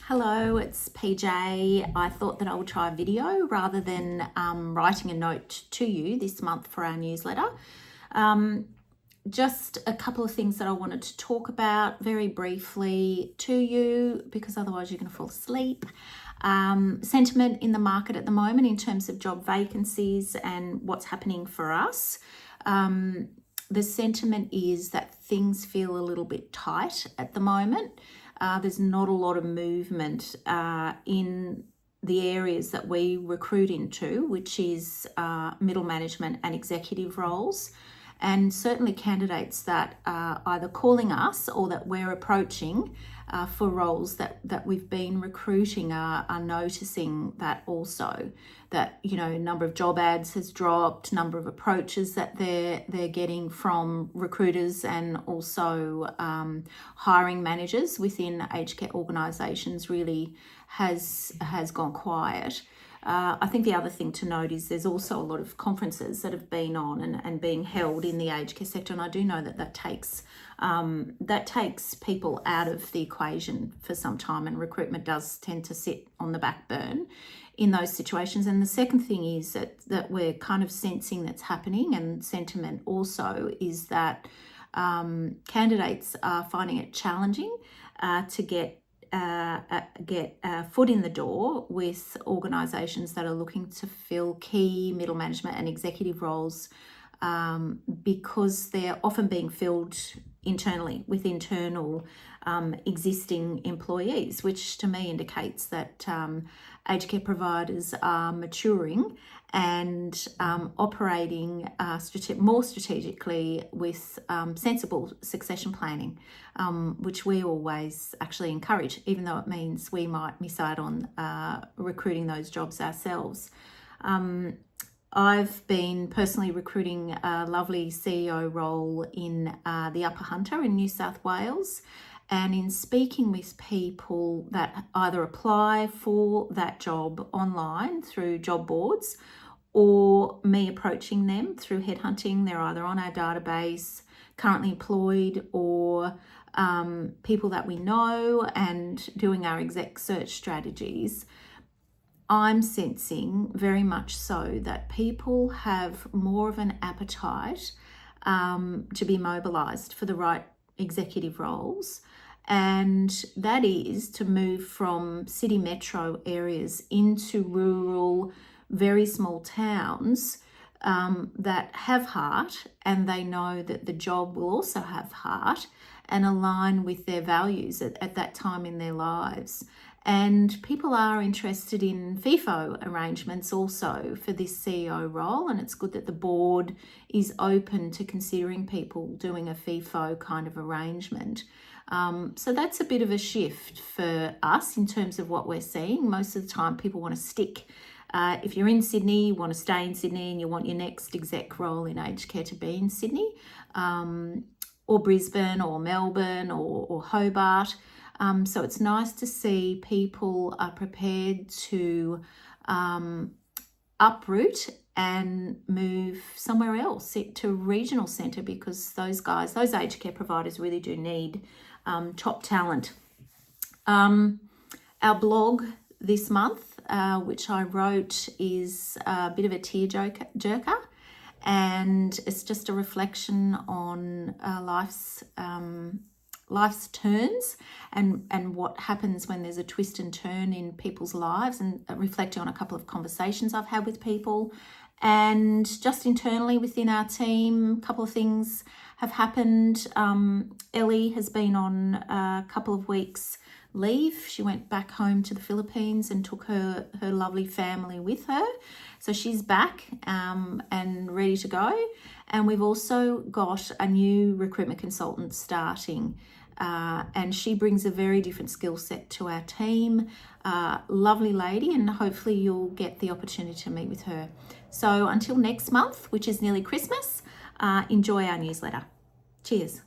Hello, it's PJ. I thought that I would try a video rather than writing a note to you this month for our newsletter. Just a couple of things that I wanted to talk about very briefly to you, because otherwise you're going to fall asleep. Sentiment in the market at the moment in terms of job vacancies and what's happening for us. The sentiment is that things feel a little bit tight at the moment. There's not a lot of movement in the areas that we recruit into, which is middle management and executive roles. And certainly candidates that are either calling us or that we're approaching for roles that we've been recruiting are noticing that also. That, you know, number of job ads has dropped, number of approaches that they're getting from recruiters and also hiring managers within aged care organisations really has gone quiet. I think the other thing to note is there's also a lot of conferences that have been on and being held in the aged care sector, and I do know that takes people out of the equation for some time, and recruitment does tend to sit on the back burn in those situations. And the second thing is that we're kind of sensing that's happening, and sentiment also is that candidates are finding it challenging to get a foot in the door with organisations that are looking to fill key middle management and executive roles because they're often being filled internally with internal existing employees, which to me indicates that aged care providers are maturing and operating more strategically with sensible succession planning, which we always actually encourage, even though it means we might miss out on recruiting those jobs ourselves. I've been personally recruiting a lovely CEO role in the Upper Hunter in New South Wales. And in speaking with people that either apply for that job online through job boards or me approaching them through headhunting, they're either on our database, currently employed, or people that we know and doing our exec search strategies, I'm sensing very much so that people have more of an appetite to be mobilised for the right executive roles, and that is to move from city metro areas into rural, very small towns that have heart, and they know that the job will also have heart and align with their values at that time in their lives. And people are interested in FIFO arrangements also for this CEO role, and it's good that the board is open to considering people doing a FIFO kind of arrangement. So that's a bit of a shift for us in terms of what we're seeing. Most of the time people want to stick. If you're in Sydney, you want to stay in Sydney and you want your next exec role in aged care to be in Sydney, or Brisbane or Melbourne or Hobart. So it's nice to see people are prepared to uproot and move somewhere else to a regional centre, because those aged care providers really do need top talent. Our blog this month, which I wrote, is a bit of a tearjerker, and it's just a reflection on life's turns and what happens when there's a twist and turn in people's lives, and reflecting on a couple of conversations I've had with people. And just internally within our team, a couple of things have happened. Ellie has been on a couple of weeks leave. She went back home to the Philippines and took her lovely family with her. So she's back and ready to go. And we've also got a new recruitment consultant starting, and she brings a very different skill set to our team. Lovely lady, and hopefully you'll get the opportunity to meet with her. So until next month, which is nearly Christmas, enjoy our newsletter. Cheers.